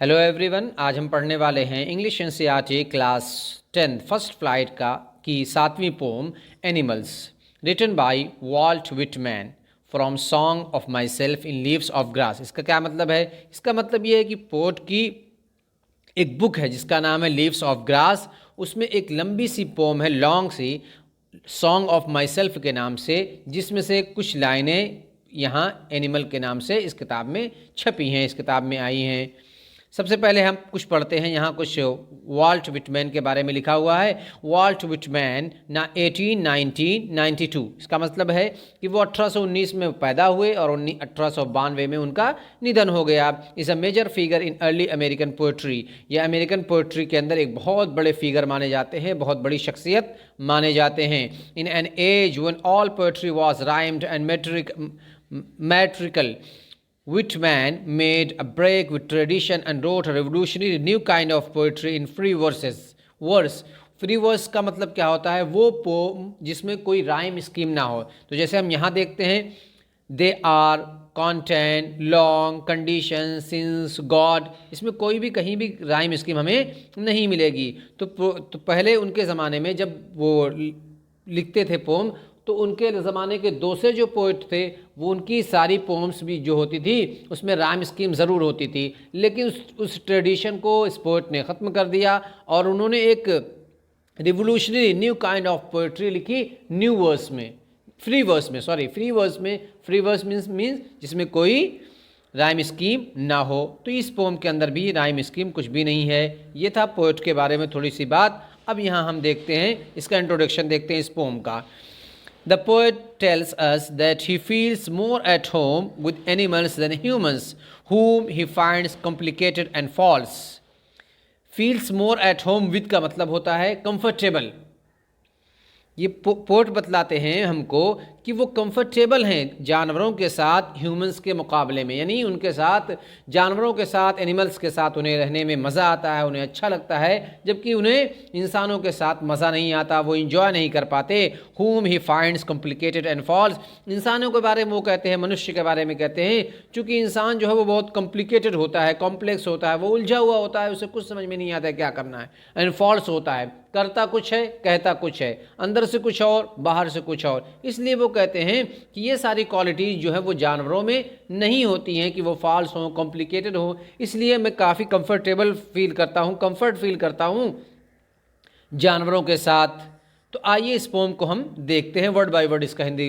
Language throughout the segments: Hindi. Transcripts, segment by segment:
हेलो एवरीवन, आज हम पढ़ने वाले हैं English NCERT class 10 first flight की 7वीं poem animals, written by Walt Whitman from song of myself in leaves of grass. इसका क्या मतलब है? इसका मतलब ये है कि पोट की एक बुक है जिसका नाम है लीव्स ऑफ ग्रास। उसमें एक लंबी सी पोम है, लॉन्ग सी, सॉन्ग ऑफ माई सेल्फ के नाम से, जिसमें से कुछ लाइनें यहाँ एनिमल के नाम से इस किताब में छपी हैं, इस किताब में आई हैं। सबसे पहले हम कुछ पढ़ते हैं। यहाँ कुछ वॉल्ट विटमैन के बारे में लिखा हुआ है। वॉल्ट विटमैन 1892, इसका मतलब है कि वो 1819 में पैदा हुए और 1892 में उनका निधन हो गया। Is a major figure in early American poetry. ये अमेरिकन पोइट्री के अंदर एक बहुत बड़े फिगर माने जाते हैं, बहुत बड़ी शख्सियत माने जाते हैं। In an age when all poetry was rhymed and metrical, Whitman made a break with tradition and wrote a revolutionary new kind of poetry in free verses. Free verse का मतलब क्या होता है? वो पोम जिसमें कोई राइम स्कीम ना हो। तो जैसे हम यहाँ देखते हैं, they are, content, long, condition, since, God, इसमें कोई भी कहीं भी राइम स्कीम हमें नहीं मिलेगी। तो पहले उनके ज़माने में जब वो लिखते थे पोम, तो उनके ज़माने के दूसरे जो पोइट थे वो उनकी सारी पोम्स भी जो होती थी उसमें राइम स्कीम ज़रूर होती थी, लेकिन उस ट्रेडिशन को इस पोइट ने ख़त्म कर दिया और उन्होंने एक revolutionary new kind of poetry लिखी न्यू वर्स में, फ्री वर्स मीन्स जिसमें कोई राइम स्कीम ना हो। तो इस पोम के अंदर भी राइम स्कीम कुछ भी नहीं है। ये था पोइट के बारे में थोड़ी सी बात। अब यहाँ हम देखते हैं, इसका इंट्रोडक्शन देखते हैं इस पोम का। The poet tells us that he feels more at home with animals than humans, whom he finds complicated and false. Feels more at home with का मतलब होता है comfortable। ये पोट बतलाते हैं हमको कि वो कंफर्टेबल हैं जानवरों के साथ ह्यूमंस के मुकाबले में, यानी उनके साथ, जानवरों के साथ, एनिमल्स के साथ उन्हें रहने में मज़ा आता है, उन्हें अच्छा लगता है, जबकि उन्हें इंसानों के साथ मज़ा नहीं आता, वो इंजॉय नहीं कर पाते। whom he finds complicated and false, इंसानों के बारे में वो कहते हैं, मनुष्य के बारे में कहते हैं, चूँकि इंसान जो है वो बहुत कॉम्प्लिकेटेड होता है, कॉम्प्लेक्स होता है, वो उलझा हुआ होता है, उसे कुछ समझ में नहीं आता है क्या करना है, एंड फॉल्स होता है, करता कुछ है, कहता कुछ है, अंदर से कुछ और, बाहर से कुछ और। इसलिए वो कहते हैं कि ये सारी क्वालिटीज़ जो है वो जानवरों में नहीं होती हैं, कि वो फॉल्स हों, कॉम्प्लिकेटेड हो। इसलिए मैं काफ़ी कंफर्ट फील करता हूँ जानवरों के साथ। तो आइए इस पोम को हम देखते हैं, वर्ड बाय वर्ड इसका हिंदी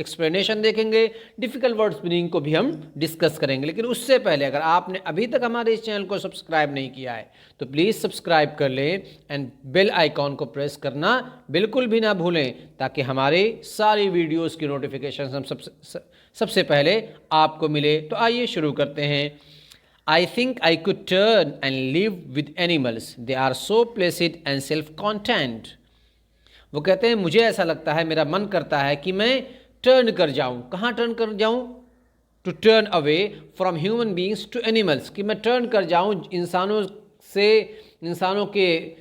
एक्सप्लेनेशन देखेंगे, डिफ़िकल्ट वर्ड्स मीनिंग को भी हम डिस्कस करेंगे। लेकिन उससे पहले अगर आपने अभी तक हमारे इस चैनल को सब्सक्राइब नहीं किया है तो प्लीज़ सब्सक्राइब कर लें एंड बेल आइकॉन को प्रेस करना बिल्कुल भी ना भूलें, ताकि हमारे सारी वीडियोज़ की नोटिफिकेशन हम सबसे पहले आपको मिले। तो आइए शुरू करते हैं। I think I could turn and live with animals. They are so placid and self-content. वो कहते हैं मुझे ऐसा लगता है, मेरा मन करता है कि मैं टर्न कर जाऊं। कहाँ टर्न कर जाऊं? To turn away from human beings to animals, कि मैं टर्न कर जाऊं इंसानों के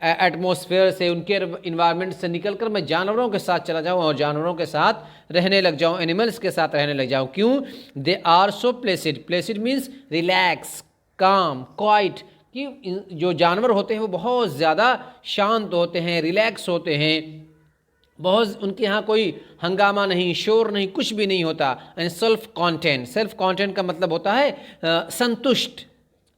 एटमॉस्फेयर से, उनके इन्वायरमेंट से निकल कर मैं जानवरों के साथ चला जाऊं और जानवरों के साथ रहने लग जाऊं, एनिमल्स के साथ रहने लग जाऊं। क्यों? They are so placid means relax, calm, quiet, कि जो जानवर होते हैं वो बहुत ज़्यादा शांत होते हैं, रिलैक्स होते हैं, बहुत, उनके यहाँ कोई हंगामा नहीं, शोर नहीं, कुछ भी नहीं होता। एंड सेल्फ कॉन्टेंट का मतलब होता है संतुष्ट,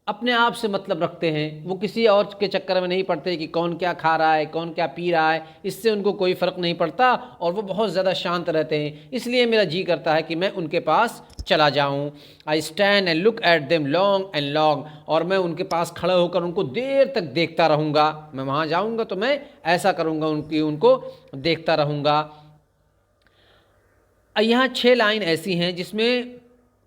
अपने आप से मतलब रखते हैं, वो किसी और के चक्कर में नहीं पड़ते कि कौन क्या खा रहा है, कौन क्या पी रहा है, इससे उनको कोई फ़र्क नहीं पड़ता और वो बहुत ज़्यादा शांत रहते हैं। इसलिए मेरा जी करता है कि मैं उनके पास चला जाऊं। I stand and look at them long and long, और मैं उनके पास खड़ा होकर उनको देर तक देखता रहूँगा। मैं वहाँ जाऊँगा तो मैं ऐसा करूँगा, उनको देखता रहूँगा। यहाँ 6 लाइन ऐसी हैं जिसमें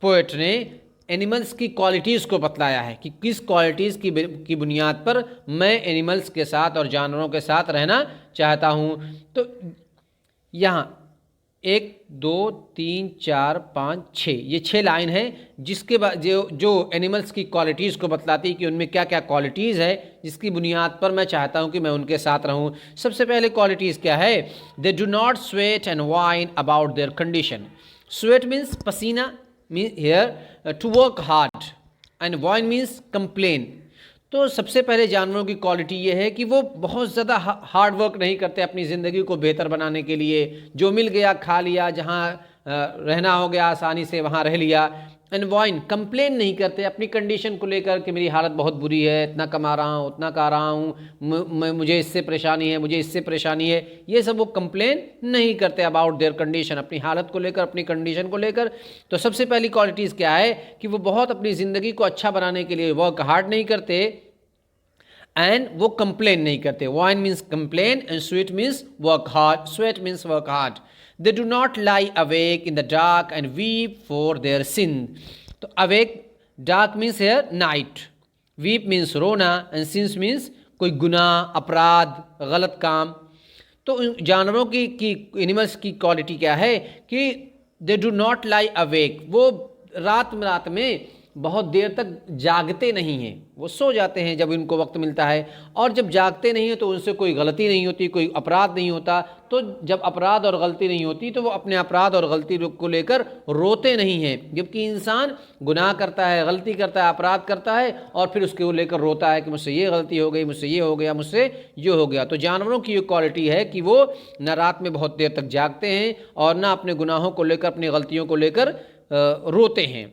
पोएट ने एनिमल्स की क्वालिटीज़ को बतलाया है कि किस क्वालिटीज़ की बुनियाद पर मैं एनिमल्स के साथ और जानवरों के साथ रहना चाहता हूँ। तो यहाँ 1 2 3 4 5 6, ये 6 लाइन है जिसके बाद जो एनिमल्स की क्वालिटीज़ को बतलाती है कि उनमें क्या क्या क्वालिटीज़ है जिसकी बुनियाद पर मैं चाहता हूँ कि मैं उनके साथ रहूँ। सबसे पहले क्वालिटीज़ क्या है? दे do not sweat and wine about their condition. Sweat means पसीना, here to work hard, and wine means complain. तो सबसे पहले जानवरों की क्वालिटी ये है कि वो बहुत ज़्यादा हार्ड वर्क नहीं करते अपनी ज़िंदगी को बेहतर बनाने के लिए। जो मिल गया खा लिया, जहाँ रहना हो गया आसानी से वहाँ रह लिया। एंड वाइन कंप्लेन नहीं करते अपनी कंडीशन को लेकर कि मेरी हालत बहुत बुरी है, इतना कमा रहा हूँ, उतना खा रहा हूँ, मुझे इससे परेशानी है, मुझे इससे परेशानी है, ये सब वो कंप्लेन नहीं करते अबाउट देयर कंडीशन, अपनी हालत को लेकर, अपनी कंडीशन को लेकर। तो सबसे पहली क्वालिटीज़ क्या है कि वो बहुत अपनी ज़िंदगी को अच्छा बनाने के लिए वर्क हार्ड नहीं करते एंड वो कंप्लेन नहीं करते। Wine means complain and sweat means work hard. Sweat means work hard. They do not lie awake in the dark and weep for their sin. तो awake, dark means here night, weep means रोना and sins means कोई गुनाह, अपराध, गलत काम। तो जानवरों की एनिमल्स की क्वालिटी क्या है कि they do not lie awake, वो रात में बहुत देर तक जागते नहीं हैं, वो सो जाते हैं जब उनको वक्त मिलता है। और जब जागते नहीं हैं तो उनसे कोई गलती नहीं होती, कोई अपराध नहीं होता। तो जब अपराध और गलती नहीं होती तो वो अपने अपराध और गलती को लेकर रोते नहीं हैं। जबकि इंसान गुनाह करता है, गलती करता है, अपराध करता है और फिर उसके लेकर रोता है कि मुझसे ये गलती हो गई, मुझसे ये हो गया, मुझसे ये हो गया। तो जानवरों की ये क्वालिटी है कि वो न रात में बहुत देर तक जागते हैं और न अपने गुनाहों को लेकर, अपनी गलतियों को लेकर रोते हैं।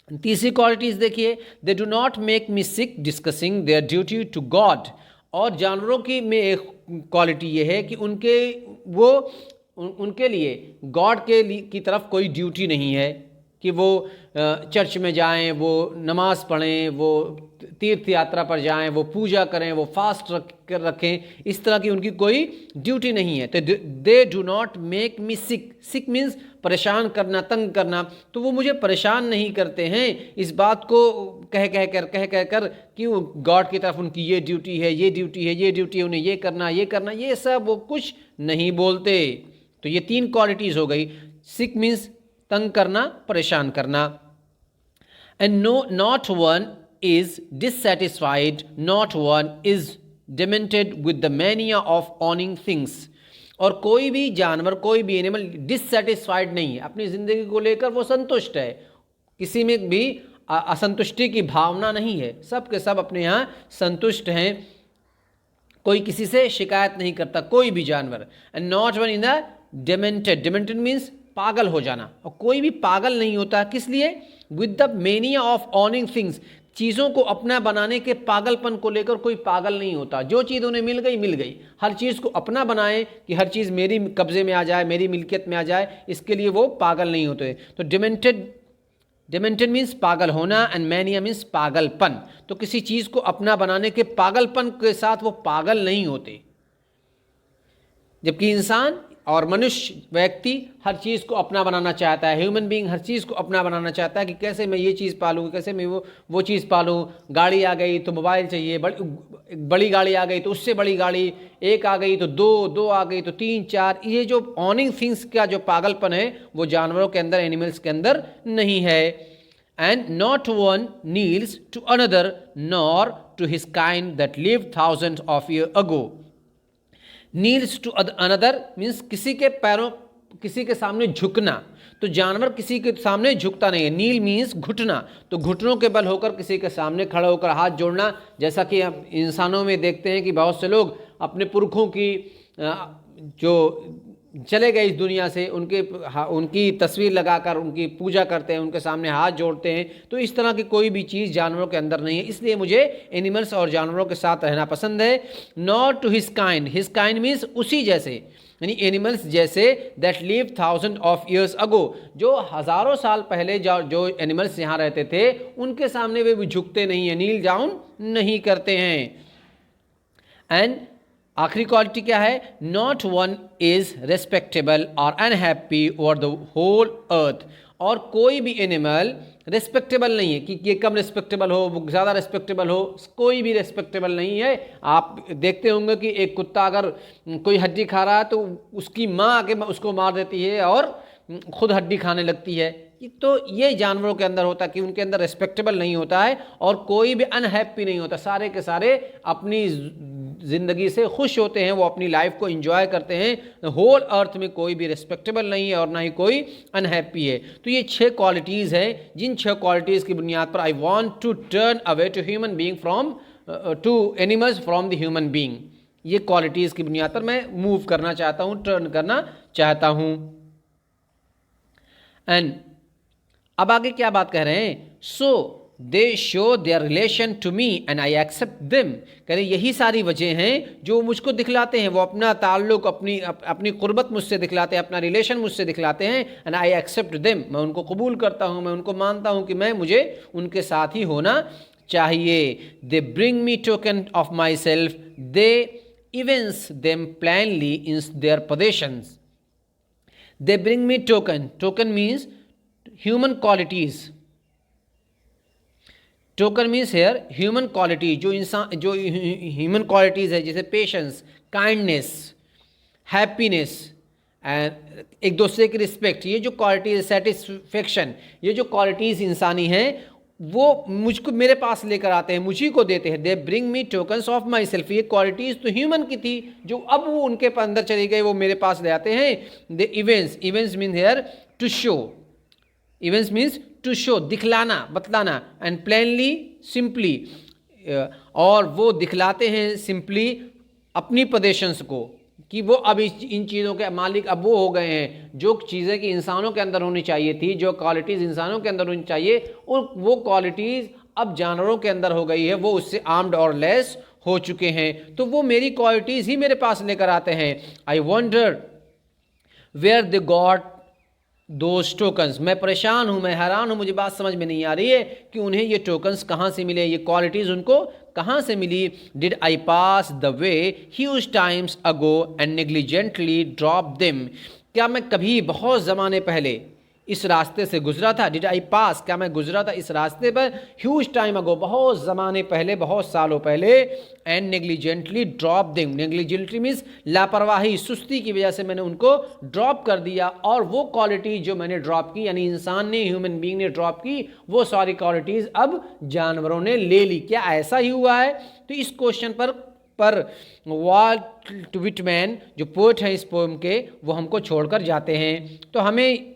तीसरी क्वालिटीज़ देखिए, they do not make me sick discussing their duty to God. और जानवरों की में एक क्वालिटी ये है कि उनके लिए गॉड की तरफ कोई ड्यूटी नहीं है कि वो चर्च में जाएं, वो नमाज पढ़ें, वो तीर्थ यात्रा पर जाएं, वो पूजा करें, वो फास्ट रखें, इस तरह की उनकी कोई ड्यूटी नहीं है। तो दे do not make me sick. Sick means परेशान करना, तंग करना। तो वो मुझे परेशान नहीं करते हैं इस बात को कह कर कि गॉड की तरफ उनकी ये ड्यूटी है, ये ड्यूटी है, ये ड्यूटी है, उन्हें ये करना, ये सब वो कुछ नहीं बोलते। तो ये 3 क्वालिटीज़ हो गई। सिक मीन्स तंग करना, परेशान करना। And not one is dissatisfied, not one is demented with the mania of ऑनिंग things. और कोई भी जानवर, कोई भी एनिमल डिससेटिस्फाइड नहीं है, अपनी ज़िंदगी को लेकर वो संतुष्ट है। किसी में भी असंतुष्टि की भावना नहीं है, सब के सब अपने यहाँ संतुष्ट हैं, कोई किसी से शिकायत नहीं करता, कोई भी जानवर। And not one in the demented. Demented means पागल हो जाना। और कोई भी पागल नहीं होता, किस लिए? With the mania of ऑनिंग things. चीज़ों को अपना बनाने के पागलपन को लेकर कोई पागल नहीं होता। जो चीज़ उन्हें मिल गई। हर चीज़ को अपना बनाएं कि हर चीज़ मेरी कब्जे में आ जाए, मेरी मिल्कियत में आ जाए, इसके लिए वो पागल नहीं होते। तो डिमेंटेड मीन्स पागल होना एंड मैनिया मीन्स पागलपन। तो किसी चीज़ को अपना बनाने के पागलपन के साथ वो पागल नहीं होते। जबकि इंसान और मनुष्य, व्यक्ति हर चीज़ को अपना बनाना चाहता है। ह्यूमन बीइंग हर चीज़ को अपना बनाना चाहता है कि कैसे मैं ये चीज़ पालूँ, कैसे मैं वो चीज़ पालूँ। गाड़ी आ गई तो मोबाइल चाहिए, बड़ी गाड़ी आ गई तो उससे बड़ी गाड़ी, एक आ गई तो दो आ गई तो 3 4। ये जो ऑनिंग थिंग्स का जो पागलपन है वो जानवरों के अंदर, एनिमल्स के अंदर नहीं है। And not one kneels to another nor to his kind that lived thousands of year ago. Kneels to another means किसी के सामने झुकना। तो जानवर किसी के सामने झुकता नहीं है। नील मीन्स घुटना। तो घुटनों के बल होकर किसी के सामने खड़े होकर हाथ जोड़ना। जैसा कि हम इंसानों में देखते हैं कि बहुत से लोग अपने पुरखों की जो चले गए इस दुनिया से, उनकी तस्वीर लगाकर उनकी पूजा करते हैं, उनके सामने हाथ जोड़ते हैं। तो इस तरह की कोई भी चीज़ जानवरों के अंदर नहीं है। इसलिए मुझे एनिमल्स और जानवरों के साथ रहना पसंद है। Not to his kind. His kind means उसी जैसे, यानी एनिमल्स जैसे that lived thousand of years ago. जो हज़ारों साल पहले जो एनिमल्स यहाँ रहते थे उनके सामने वे भी झुकते नहीं हैं, नील डाउन नहीं करते हैं। एंड आखिरी क्वालिटी क्या है? नॉट वन इज रेस्पेक्टेबल और unhappy over the whole earth. और कोई भी एनिमल रेस्पेक्टेबल नहीं है कि ये कम रेस्पेक्टेबल हो, वो ज़्यादा रेस्पेक्टेबल हो, कोई भी रेस्पेक्टेबल नहीं है। आप देखते होंगे कि एक कुत्ता अगर कोई हड्डी खा रहा है तो उसकी माँ आके उसको मार देती है और खुद हड्डी खाने लगती है। तो ये जानवरों के अंदर होता है कि उनके अंदर रेस्पेक्टेबल नहीं होता है और कोई भी अनहैप्पी नहीं होता। सारे के सारे अपनी ज़िंदगी से खुश होते हैं, वो अपनी लाइफ को एंजॉय करते हैं। होल अर्थ में कोई भी रिस्पेक्टेबल नहीं है और ना ही कोई अनहैप्पी है। तो ये 6 क्वालिटीज़ हैं, जिन 6 क्वालिटीज़ की बुनियाद पर I want to turn away to human being from to animals from the human being. ये क्वालिटीज़ की बुनियाद पर मैं मूव करना चाहता हूँ, टर्न करना चाहता हूँ। एंड अब आगे क्या बात कह रहे हैं, so they show their relation to me and I accept them. कह रहे यही सारी वजह हैं जो मुझको दिखलाते हैं, वो अपना ताल्लुक, अपनी कुर्बत मुझसे दिखलाते हैं, अपना रिलेशन मुझसे दिखलाते हैं। एंड आई एक्सेप्ट देम, मैं उनको कबूल करता हूँ, मैं उनको मानता हूँ कि मुझे उनके साथ ही होना चाहिए। They bring me token of myself, they evince them plainly in their possessions. They bring me token, token means human qualities. Token means here human quality, जो ह्यूमन क्वालिटीज़ है, जैसे पेशेंस, काइंडनेस, हैप्पीनेस एंड एक दूसरे की रिस्पेक्ट, ये जो क्वालिटीज़, सेटिस्फेक्शन, ये जो क्वालिटीज़ इंसानी हैं वो मुझको मेरे पास लेकर आते हैं, मुझी को देते हैं। दे bring me tokens of my self, ये क्वालिटीज़ तो ह्यूमन की थी जो अब वो उनके अंदर चली गई, वो मेरे पास ले आते हैं। They events, events mean here to show, events means to show, दिखलाना, बतलाना, एंड प्लेनली, सिंपली, और वो दिखलाते हैं सिंपली अपनी पोजीशंस को, कि वो अब इन चीज़ों के मालिक अब वो हो गए हैं, जो चीज़ें कि इंसानों के अंदर होनी चाहिए थी, जो क्वालिटीज़ इंसानों के अंदर होनी चाहिए, और वो क्वालिटीज़ अब जानवरों के अंदर हो गई है, वो उससे आर्म्ड और लेस हो चुके हैं। तो वो मेरी क्वालिटीज़ ही मेरे पास लेकर आते हैं। I wonder where they got those tokens, मैं परेशान हूँ, मैं हैरान हूँ, मुझे बात समझ में नहीं आ रही है कि उन्हें ये टोकन्स कहाँ से मिले, ये क्वालिटीज़ उनको कहाँ से मिली। Did I pass the way huge times ago and negligently drop them, क्या मैं कभी बहुत ज़माने पहले इस रास्ते से गुजरा था। डिड आई पास, क्या मैं गुजरा था इस रास्ते पर, ह्यूज टाइम अगो, बहुत ज़माने पहले, बहुत सालों पहले, and negligently drop them, negligently means लापरवाही, सुस्ती की वजह से मैंने उनको ड्रॉप कर दिया, और वो क्वालिटी जो मैंने ड्रॉप की, यानी इंसान ने, ह्यूमन बीइंग ने ड्रॉप की, वो सारी क्वालिटीज़ अब जानवरों ने ले ली। क्या ऐसा ही हुआ है? तो इस क्वेश्चन पर वाल्ट विटमैन जो पोएट है इस पोएम के, वो हमको छोड़कर जाते हैं। तो हमें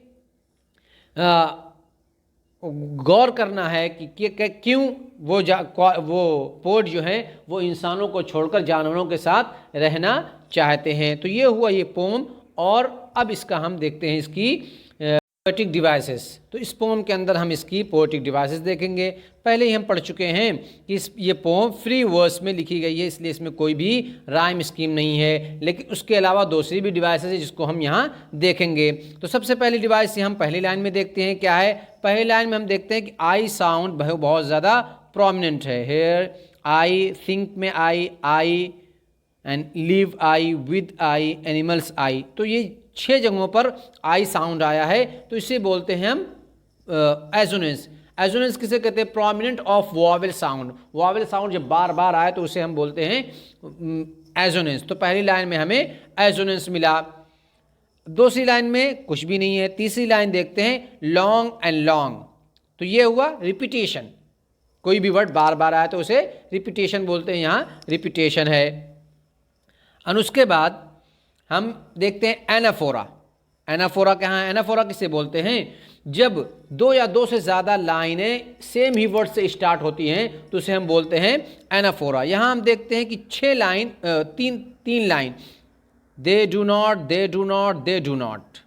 गौर करना है कि क्यों वो पोएट जो हैं वो इंसानों को छोड़कर जानवरों के साथ रहना चाहते हैं। तो ये हुआ ये पोम, और अब इसका हम देखते हैं इसकी पोएटिक डिवाइसेस। तो इस पोम के अंदर हम इसकी पोएटिक डिवाइसेस देखेंगे। पहले ही हम पढ़ चुके हैं कि ये पोम फ्री वर्स में लिखी गई है, इसलिए इसमें कोई भी राइम स्कीम नहीं है, लेकिन उसके अलावा दूसरी भी डिवाइसेस है जिसको हम यहाँ देखेंगे। तो सबसे पहली डिवाइस हम पहली लाइन में देखते हैं, क्या है? पहली लाइन में हम देखते हैं कि आई साउंड बहुत ज़्यादा प्रोमिनेंट है। हेयर आई, थिंक में I and live I, with I, animals I, तो ये 6 जगहों पर आई साउंड आया है। तो इसे बोलते हैं हम एजोनेंस। एजोनेंस किसे कहते हैं? Prominent of vowel sound. Vowel sound जब बार बार आए तो उसे हम बोलते हैं एजोनेंस। तो पहली लाइन में हमें एजोनेंस मिला। दूसरी लाइन में कुछ भी नहीं है। तीसरी लाइन देखते हैं, लॉन्ग एंड लॉन्ग, तो ये हुआ रिपीटेशन। कोई भी वर्ड बार बार आया तो उसे रिपीटेशन बोलते हैं, यहाँ रिपीटेशन है। और उसके बाद हम देखते हैं एनाफोरा। एनाफोरा कहाँ है? एनाफोरा किसे बोलते हैं? जब 2 या 2 से ज़्यादा लाइनें सेम ही वर्ड से स्टार्ट होती हैं तो उसे हम बोलते हैं एनाफोरा। यहाँ हम देखते हैं कि 6 लाइन, तीन line, they do not, they do not, they do not,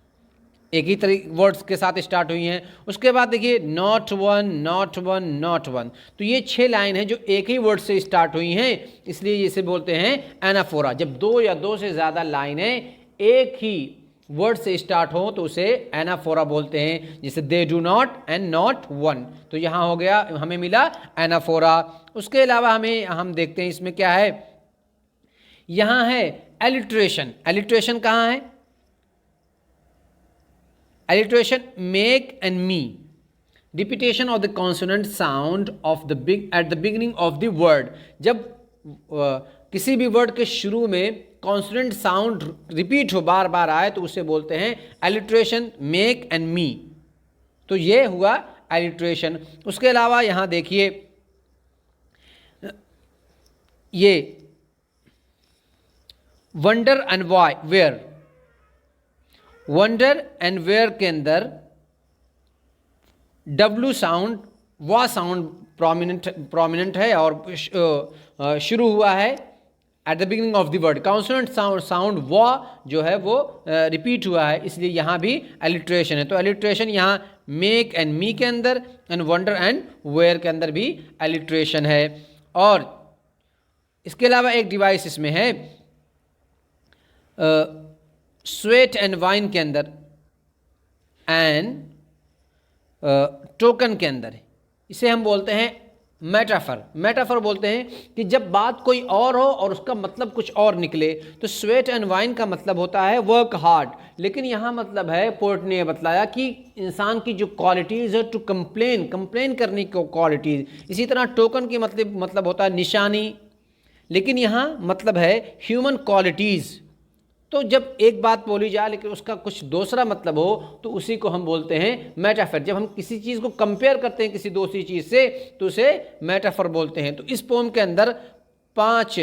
एक ही तरीके वर्ड्स के साथ स्टार्ट हुई हैं। उसके बाद देखिए not one, not one, not one, तो ये 6 लाइन है जो एक ही वर्ड से स्टार्ट हुई हैं, इसलिए इसे बोलते हैं एनाफोरा। जब 2 या 2 से ज़्यादा लाइनें एक ही वर्ड से स्टार्ट हो तो उसे एनाफोरा बोलते हैं, जैसे दे do not and not one. तो यहाँ हो गया, हमें मिला एनाफोरा। उसके अलावा हम देखते हैं इसमें क्या है, यहाँ है एलिट्रेशन। एलिट्रेशन कहाँ है? Alliteration, make and me, repetition of the consonant sound of at the beginning of the word। जब किसी भी वर्ड के शुरू में कॉन्सोनेंट साउंड रिपीट हो, बार बार आए, तो उसे बोलते हैं एलिट्रेशन, मेक एंड मी। तो ये हुआ एलिट्रेशन। उसके अलावा यहाँ देखिए, ये wonder and where, wonder and where के अंदर W साउंड, वा साउंड प्रोमिनेंट है और शुरू हुआ है at the beginning of the word. Consonant sound वा जो है वो रिपीट हुआ है, इसलिए यहाँ भी एलिट्रेशन है। तो एलिट्रेशन यहाँ मेक एंड मी के अंदर एंड वंडर एंड वेयर के अंदर भी एलिट्रेशन है। और इसके अलावा एक डिवाइस इसमें है स्वेट एंड वाइन के अंदर एंड टोकन के अंदर, इसे हम बोलते हैं मेटाफर। मेटाफर बोलते हैं कि जब बात कोई और हो और उसका मतलब कुछ और निकले। तो स्वेट एंड वाइन का मतलब होता है वर्क हार्ड, लेकिन यहाँ मतलब है, पोर्ट ने बतलाया कि इंसान की जो क्वालिटीज़ है टू कंप्लेन करने की क्वालिटीज़। इसी तरह टोकन की मतलब होता है निशानी, लेकिन यहाँ मतलब है ह्यूमन क्वालिटीज़। तो जब एक बात बोली जाए लेकिन उसका कुछ दूसरा मतलब हो तो उसी को हम बोलते हैं मेटाफर। जब हम किसी चीज़ को कंपेयर करते हैं किसी दूसरी चीज़ से तो उसे मेटाफर बोलते हैं। तो इस पोम के अंदर 5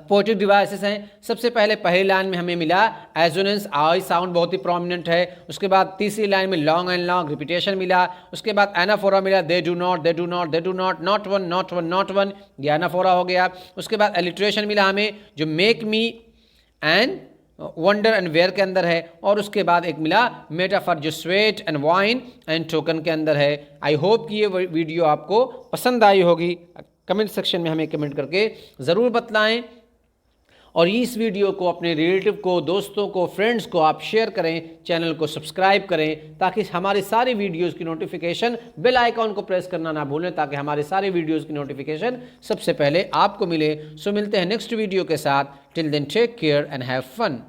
पोएटिक डिवाइसेस हैं। सबसे पहले पहली लाइन में हमें मिला एजोनेंस, आई साउंड बहुत ही प्रोमिनेंट है। उसके बाद तीसरी लाइन में लॉन्ग एंड लॉन्ग रिपीटेशन मिला। उसके बाद एनाफोरा मिला, they do not, they do not, they do not, not one, not one, not one, ये एनाफोरा हो गया। उसके बाद एलिट्रेशन मिला हमें जो make me and wonder and where के अंदर है। और उसके बाद एक मिला मेटाफर जो sweat and wine and token के अंदर है। आई होप कि ये वीडियो आपको पसंद आई होगी। कमेंट सेक्शन में हमें कमेंट करके ज़रूर बतलाएं और इस वीडियो को अपने रिलेटिव को, दोस्तों को, फ्रेंड्स को आप शेयर करें, चैनल को सब्सक्राइब करें ताकि हमारी सारी वीडियोस की नोटिफिकेशन, बेल आइकॉन को प्रेस करना ना भूलें ताकि हमारे सारे वीडियोस की नोटिफिकेशन सबसे पहले आपको मिले। सो मिलते हैं नेक्स्ट वीडियो के साथ। Till then take care and have fun.